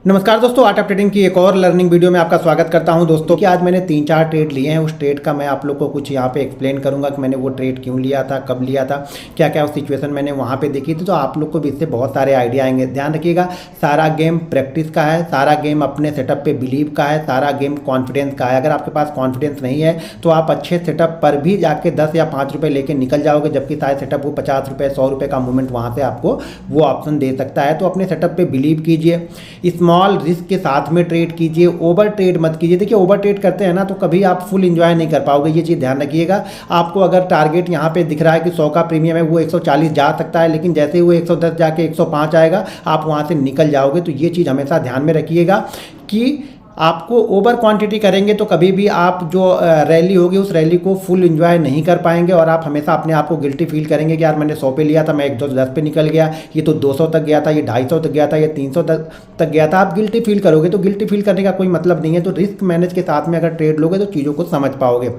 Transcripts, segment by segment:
नमस्कार दोस्तों, art of trading की एक और लर्निंग वीडियो में आपका स्वागत करता हूं। दोस्तों कि आज मैंने 3-4 ट्रेड लिए हैं। उस ट्रेड का मैं आप लोग को कुछ यहाँ पे एक्सप्लेन करूंगा कि मैंने वो ट्रेड क्यों लिया था, कब लिया था, क्या क्या उस सिचुएशन मैंने वहाँ पे देखी थी। तो आप लोग को भी इससे बहुत सारे आइडिया आएंगे। ध्यान रखिएगा, सारा गेम प्रैक्टिस का है, सारा गेम अपने सेटअप पे बिलीव का है, सारा गेम कॉन्फिडेंस का है। अगर आपके पास कॉन्फिडेंस नहीं है तो आप अच्छे सेटअप पर भी जाके 10 या 5 रुपये लेके निकल जाओगे, जबकि शायद सेटअप वो 50 रुपये 100 रुपये का मूवमेंट वहाँ से आपको वो ऑप्शन दे सकता है। तो अपने सेटअप पे बिलीव कीजिए, स्मॉल रिस्क के साथ में ट्रेड कीजिए, ओवर ट्रेड मत कीजिए। देखिए, ओवर ट्रेड करते हैं ना तो कभी आप फुल एंजॉय नहीं कर पाओगे, ये चीज़ ध्यान रखिएगा। आपको अगर टारगेट यहाँ पे दिख रहा है कि 100 का प्रीमियम है, वो 140 जा सकता है, लेकिन जैसे ही वो 110 जाके 105 आएगा आप वहाँ से निकल जाओगे। तो ये चीज़ हमेशा ध्यान में रखिएगा कि आपको ओवर क्वांटिटी करेंगे तो कभी भी आप जो रैली होगी उस रैली को फुल एंजॉय नहीं कर पाएंगे, और आप हमेशा अपने आप को गिल्टी फील करेंगे कि यार मैंने 100 पे लिया था, मैं 110 पे निकल गया, ये तो 200 तक गया था, ये 250 तक गया था, ये 300 तक गया था। आप गिल्टी फील करोगे तो गिल्टी फील करने का कोई मतलब नहीं है। तो रिस्क मैनेज के साथ में अगर ट्रेड लोगे तो चीज़ों को समझ पाओगे।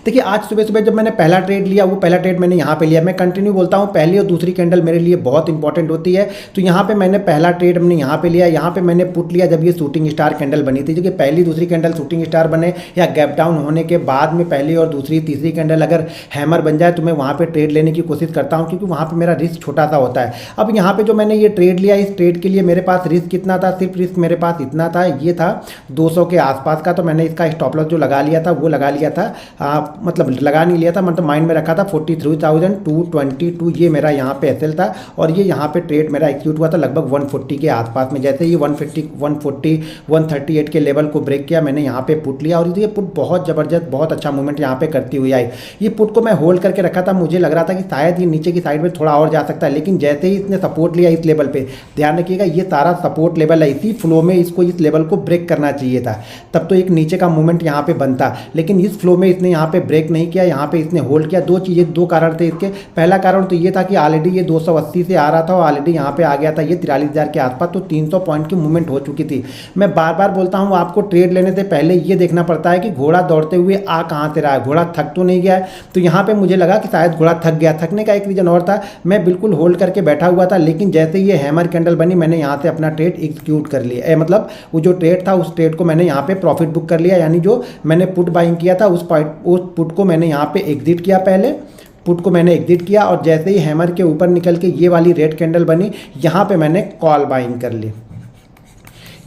देखिए, आज सुबह सुबह जब मैंने पहला ट्रेड लिया, वो पहला ट्रेड मैंने यहाँ पे लिया। मैं कंटिन्यू बोलता हूँ, पहली और दूसरी कैंडल मेरे लिए बहुत इंपॉर्टेंट होती है। तो यहाँ पे मैंने पहला ट्रेड मैंने यहाँ पे लिया, यहाँ पे मैंने पुट लिया जब ये शूटिंग स्टार कैंडल बनी थी। क्योंकि पहली दूसरी कैंडल शूटिंग स्टार बने या गैप डाउन होने के बाद में पहली और दूसरी तीसरी कैंडल अगर हैमर बन जाए तो मैं वहाँ पर ट्रेड लेने की कोशिश करता हूँ, क्योंकि वहाँ पर मेरा रिस्क छोटा सा होता है। अब यहाँ पर जो मैंने ये ट्रेड लिया, इस ट्रेड के लिए मेरे पास रिस्क कितना था, सिर्फ रिस्क मेरे पास इतना था, ये था 200 के आसपास का। तो मैंने इसका स्टॉप लॉस जो लगा लिया था वो लगा लिया था, मतलब लगा नहीं लिया था, मतलब माइंड में रखा था 43,222। ये मेरा यहाँ पे एसएल था, और ये यहाँ पे ट्रेड मेरा एक्सिक्यूट हुआ था लगभग 140 के आसपास में। जैसे ही 140 138 के लेवल को ब्रेक किया, मैंने यहाँ पे पुट लिया, और ये पुट बहुत ज़बरदस्त, बहुत अच्छा मूवमेंट यहाँ पे करती हुई आई। ये पुट को मैं होल्ड करके रखा था, मुझे लग रहा था कि शायद ये नीचे की साइड में थोड़ा और जा सकता है, लेकिन जैसे ही इसने सपोर्ट लिया इस लेवल पर, ध्यान रखिएगा ये सारा सपोर्ट लेवल है, इसी फ्लो में इसको इस लेवल को ब्रेक करना चाहिए था, तब तो एक नीचे का मूवमेंट यहाँ पे बनता। लेकिन इस फ्लो में इसने यहाँ पे ब्रेक नहीं किया, यहाँ पे इसने होल्ड किया। दो कारण थे इसके। पहला कारण तो ये था कि ऑलरेडी ये 280 से आ रहा था और ऑलरेडी यहाँ पे आ गया था ये 43,000 के आसपास, तो 300 पॉइंट की मूवमेंट हो चुकी थी। मैं बार बार बोलता हूँ, आपको ट्रेड लेने से पहले ये देखना पड़ता है कि घोड़ा दौड़ते हुए आ कहाँ से रहा है, घोड़ा थक तो नहीं गया है। तो यहाँ पे मुझे लगा कि शायद घोड़ा थक गया। थकने का एक रीजन और था, मैं बिल्कुल होल्ड करके बैठा हुआ था, लेकिन जैसे ये हैमर कैंडल बनी मैंने यहाँ से अपना ट्रेड एग्जीक्यूट कर लिया। मतलब वो जो ट्रेड था उस ट्रेड को मैंने यहाँ पे प्रॉफिट बुक कर लिया, यानी जो मैंने पुट बाइंग किया था उस पुट को मैंने यहाँ पे एग्जिट किया। पहले पुट को मैंने एग्जिट किया, और जैसे ही हैमर के ऊपर निकल के ये वाली रेड कैंडल बनी, यहाँ पे मैंने कॉल बाइंग कर ली।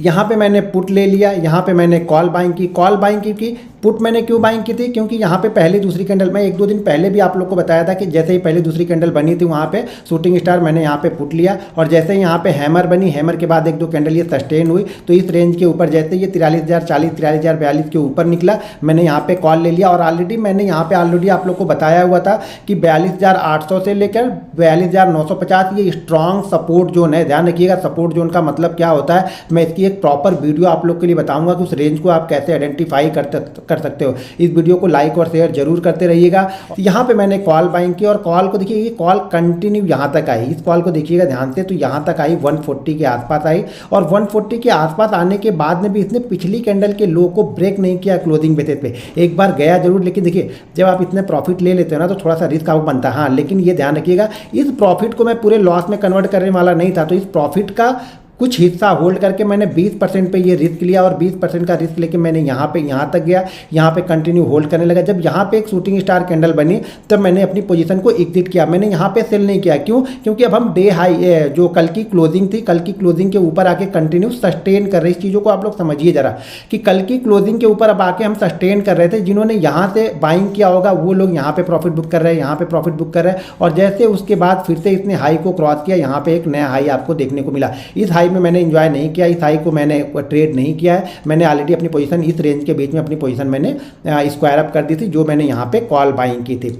यहाँ पे मैंने पुट ले लिया, यहाँ पे मैंने कॉल बाइंग की। कॉल बाइंग की पुट मैंने क्यों बाइंग की थी, क्योंकि यहाँ पे पहली दूसरी कैंडल, मैं 1-2 दिन पहले भी आप लोग को बताया था कि जैसे ही पहली दूसरी कैंडल बनी थी वहाँ पे शूटिंग स्टार मैंने यहाँ पे पुट लिया, और जैसे ही यहाँ पे हैमर बनी, हैमर के बाद 1-2 कैंडल ये सस्टेन हुई, तो इस रेंज के ऊपर जैसे ये 43,040 43,042 के ऊपर निकला, मैंने यहाँ पे कॉल ले लिया। और ऑलरेडी मैंने यहाँ पे आप लोग को बताया हुआ था कि 42,800 से लेकर 42,950 ये स्ट्रॉन्ग सपोर्ट जोन है। ध्यान रखिएगा, सपोर्ट जोन का मतलब क्या होता है, मैं इसकी एक प्रॉपर वीडियो आप लोग के लिए बताऊंगा कि उस रेंज को आप कैसे आइडेंटिफाई कर सकते हो। इस वीडियो को लाइक और शेयर जरूर करते रहिएगा। यहाँ पे मैंने कॉल बाइंग की, और कॉल को देखिए, ये कॉल कंटिन्यू यहाँ तक आई। इस कॉल को देखिएगा ध्यान से, तो यहाँ तक आई 140 के आसपास आई, और 140 के आसपास आने के बाद में भी इसने पिछली कैंडल के लो को ब्रेक नहीं किया क्लोजिंग बेसिस पे। एक बार गया जरूर, लेकिन देखिए जब आप इतने प्रॉफिट ले लेते हो ना तो थोड़ा सा रिस्क आपको बनता है। हाँ, लेकिन ये ध्यान रखिएगा, इस प्रॉफिट को मैं पूरे लॉस में कन्वर्ट करने वाला नहीं था। तो इस प्रॉफिट का कुछ हिस्सा होल्ड करके मैंने 20% पे ये रिस्क लिया, और 20% का रिस्क लेके मैंने यहाँ तक गया, यहाँ पे कंटिन्यू होल्ड करने लगा। जब यहाँ पे एक शूटिंग स्टार कैंडल बनी तब मैंने अपनी पोजीशन को एग्जिट किया। मैंने यहाँ पे सेल नहीं किया, क्यों? क्योंकि अब हम डे हाई जो कल की क्लोजिंग थी, कल की क्लोजिंग के ऊपर आके कंटिन्यू सस्टेन कर रहे। इस चीज़ों को आप लोग समझिए जरा, कि कल की क्लोजिंग के ऊपर अब आके हम सस्टेन कर रहे थे। जिन्होंने यहाँ से बाइंग किया होगा वो लोग यहाँ पे प्रॉफिट बुक कर रहे हैं, यहाँ पे प्रॉफिट बुक कर रहे हैं, और जैसे उसके बाद फिर से इसने हाई को क्रॉस किया, यहाँ पे एक नया हाई आपको देखने को मिला। इस हाई में मैंने इंजॉय नहीं किया, इस हाई को मैंने ट्रेड नहीं किया है। मैंने ऑलरेडी अपनी पोजीशन इस रेंज के बीच में अपनी पोजीशन मैंने स्क्वायर अप कर दी थी, जो मैंने यहाँ पे कॉल बाइंग की थी।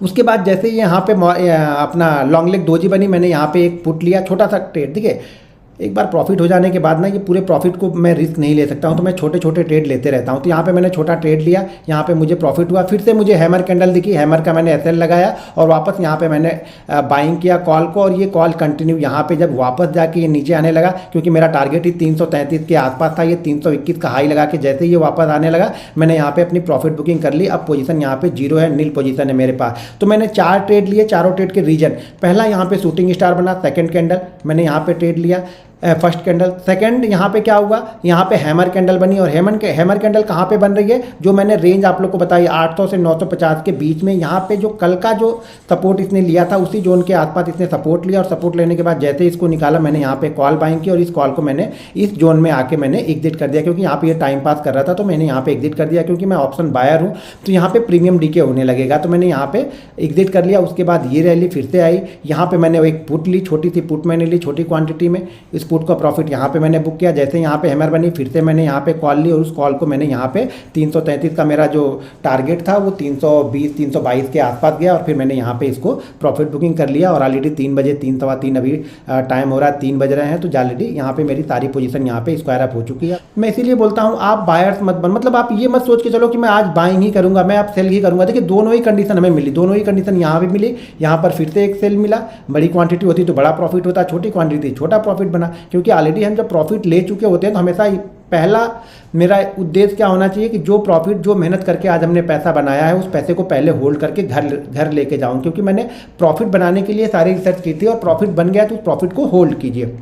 उसके बाद जैसे ही यहाँ पे अपना लॉन्ग लेग डोजी बनी, मैंने यहाँ पे एक पुट लिया, छोटा सा ट्रेड। देखिए, एक बार प्रॉफिट हो जाने के बाद ना ये पूरे प्रॉफिट को मैं रिस्क नहीं ले सकता हूँ, तो मैं छोटे छोटे ट्रेड लेते रहता हूँ। तो यहाँ पे मैंने छोटा ट्रेड लिया, यहाँ पे मुझे प्रॉफिट हुआ। फिर से मुझे हैमर कैंडल दिखी, हैमर का मैंने एसएल लगाया, और वापस यहाँ पे मैंने बाइंग किया कॉल को, और ये कॉल कंटिन्यू यहाँ पे जब वापस जाके ये नीचे आने लगा, क्योंकि मेरा टारगेट ही 333 के आसपास था, ये 321 का हाई लगा के जैसे ये वापस आने लगा, मैंने यहाँ पे अपनी प्रॉफिट बुकिंग कर ली। अब पोजीशन यहाँ पे 0 है, नील पोजीशन है मेरे पास। तो मैंने 4 ट्रेड लिए, चारों ट्रेड के रीजन, पहला यहाँ पे शूटिंग स्टार बना, सेकंड कैंडल मैंने यहाँ पे ट्रेड लिया। First candle. सेकंड यहाँ पे क्या हुआ, यहाँ पे हैमर कैंडल बनी और हैमर कैंडल कहाँ पे बन रही है, जो मैंने रेंज आप लोग को बताई 800 से 950 के बीच में। यहाँ पे जो कल का जो सपोर्ट इसने लिया था उसी जोन के आसपास इसने सपोर्ट लिया, और सपोर्ट लेने के बाद जैसे इसको निकाला मैंने यहाँ पे कॉल बाइंग की, और इस कॉल को मैंने इस जोन में आके मैंने एग्जिट कर दिया, क्योंकि यहाँ पे ये टाइम पास कर रहा था तो मैंने यहाँ पे एग्जिट कर दिया, क्योंकि मैं ऑप्शन बायर हूँ तो यहाँ पे प्रीमियम डीके होने लगेगा, तो मैंने यहाँ पे एग्जिट कर लिया। उसके बाद ये रैली फिर से आई, यहाँ पे मैंने एक पुट ली, छोटी सी पुट मैंने ली छोटी क्वांटिटी में, इस पुट का प्रॉफिट यहाँ पे मैंने बुक किया। जैसे यहाँ पे हैमर बनी फिर से मैंने यहाँ पे कॉल ली, और उस कॉल को मैंने यहाँ पे 333 का मेरा जो टारगेट था वो 320 322 के आसपास गया, और फिर मैंने यहाँ पे इसको प्रॉफिट बुकिंग कर लिया। और ऑलरेडी 3 बजे 3 सवा 3 अभी टाइम हो रहा है, 3 बज रहे हैं, तो ऑलरेडी यहाँ पे मेरी सारी पोजीशन यहाँ पे स्क्वायर अप हो चुकी है। मैं इसीलिए बोलता हूँ आप बायर्स मत बन, मतलब आप ये मत सोच के चलो कि मैं आज बाइंग ही करूँगा, मैं आप सेल ही करूँगा। देखिए दोनों ही कंडीशन हमें मिली, दोनों ही कंडीशन यहाँ भी मिली, यहाँ पर फिर से एक सेल मिला। बड़ी क्वांटिटी होती तो बड़ा प्रॉफिट होता, छोटी क्वांटिटी छोटा प्रॉफिट बना, क्योंकि ऑलरेडी हम जब प्रॉफिट ले चुके होते हैं तो हमेशा पहला मेरा उद्देश्य क्या होना चाहिए कि जो प्रॉफिट, जो मेहनत करके आज हमने पैसा बनाया है उस पैसे को पहले होल्ड करके घर लेके जाऊं, क्योंकि मैंने प्रॉफिट बनाने के लिए सारी रिसर्च की थी, और प्रॉफिट बन गया तो उस प्रॉफिट को होल्ड कीजिए।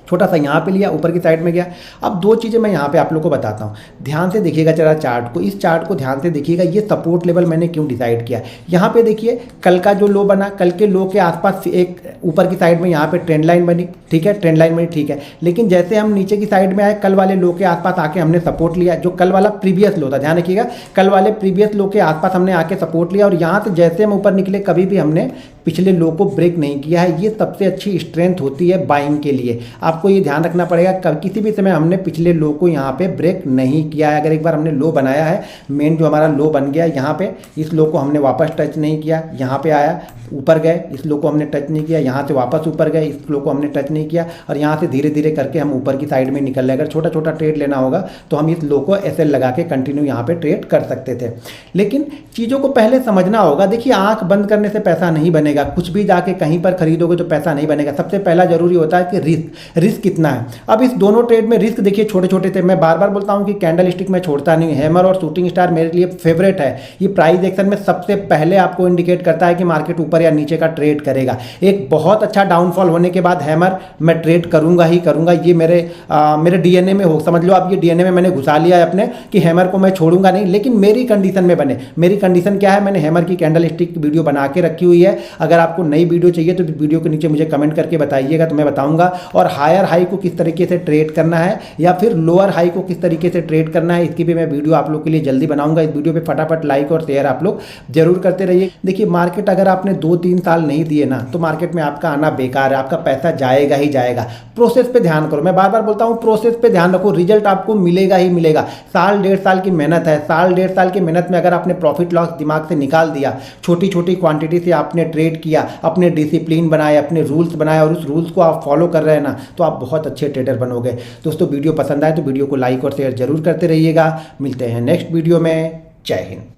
छोटा सा यहाँ पे लिया, ऊपर की साइड में गया। अब दो चीज़ें मैं यहाँ पे आप लोग को बताता हूँ, ध्यान से देखिएगा जरा चार्ट को, इस चार्ट को ध्यान से देखिएगा। ये सपोर्ट लेवल मैंने क्यों डिसाइड किया, यहाँ पे देखिए कल का जो लो बना, कल के लो के आसपास एक ऊपर की साइड में यहाँ पे ट्रेंड लाइन बनी, ठीक है, ट्रेंड लाइन बनी, ठीक है। लेकिन जैसे हम नीचे की साइड में आए, कल वाले लो के आसपास आके हमने सपोर्ट लिया, जो कल वाला प्रीवियस लो था, ध्यान रखिएगा, कल वाले प्रीवियस लो के आसपास हमने आके सपोर्ट लिया, और यहाँ से जैसे हम ऊपर निकले कभी भी हमने पिछले लो को ब्रेक नहीं किया है। ये सबसे अच्छी स्ट्रेंथ होती है बाइंग के लिए, आपको ये ध्यान रखना पड़ेगा। किसी भी समय हमने पिछले लो को यहाँ पे ब्रेक नहीं किया है। अगर एक बार हमने लो बनाया है, मेन जो हमारा लो बन गया यहाँ पे, इस लो को हमने वापस टच नहीं किया, यहाँ पे आया ऊपर गए, इस लो को हमने टच नहीं किया, यहाँ से वापस ऊपर गए, इस लो को हमने टच नहीं किया, और यहाँ से धीरे धीरे करके हम ऊपर की साइड में निकल रहे। अगर छोटा छोटा ट्रेड लेना होगा तो हम इस लो को एसएल लगा के कंटिन्यू यहाँ पे ट्रेड कर सकते थे, लेकिन चीज़ों को पहले समझना होगा। देखिए आंख बंद करने से पैसा नहीं बनेगा, कुछ भी जाके कहीं पर खरीदोगे तो पैसा नहीं बनेगा। सबसे पहला जरूरी होता है कि रिस्क कितना है। अब इस दोनों ट्रेड में रिस्क देखिए छोटे छोटे थे। मैं बार बार बोलता हूँ कि कैंडल स्टिक मैं छोड़ता नहीं, हैमर और शूटिंग स्टार मेरे लिए फेवरेट है। ये प्राइस एक्शन में सबसे पहले आपको इंडिकेट करता है कि मार्केट ऊपर या नीचे का ट्रेड करेगा। एक बहुत अच्छा डाउनफॉल होने के बाद हैमर मैं ट्रेड करूंगा ही करूंगा, ये मेरे डीएनए में हो, समझ लो आप, ये डीएनए में मैंने घुसा लिया है अपने कि हैमर को मैं छोड़ूंगा नहीं, लेकिन मेरी कंडीशन में बने। मेरी कंडीशन क्या है, मैंने हैमर की कैंडल स्टिक वीडियो बना के रखी हुई है। अगर आपको नई वीडियो चाहिए तो वीडियो के नीचे मुझे कमेंट करके बताइएगा, तो मैं बताऊंगा। और हायर हाई को किस तरीके से ट्रेड करना है या फिर लोअर हाई को किस तरीके से ट्रेड करना है, इसकी भी मैं वीडियो आप लोग के लिए जल्दी बनाऊंगा। इस वीडियो पे फटाफट लाइक और शेयर आप लोग जरूर करते रहिए। देखिए मार्केट अगर आपने 2-3 साल नहीं दिए ना तो मार्केट में आपका आना बेकार है, आपका पैसा जाएगा ही जाएगा। प्रोसेस पे ध्यान करो, मैं बार बार बोलता हूँ प्रोसेस पे ध्यान रखो, रिजल्ट आपको मिलेगा ही मिलेगा। साल 1.5 साल की मेहनत है, साल 1.5 साल की मेहनत में अगर आपने प्रॉफिट लॉस दिमाग से निकाल दिया, छोटी छोटी क्वांटिटी से आपने ट्रेड किया, अपने डिसिप्लिन बनाए, अपने रूल्स बनाए और उस रूल्स को आप फॉलो कर रहे हैं ना, तो आप बहुत अच्छे ट्रेडर बनोगे। दोस्तों वीडियो पसंद आए तो वीडियो को लाइक और शेयर जरूर करते रहिएगा। मिलते हैं नेक्स्ट वीडियो में। जय हिंद।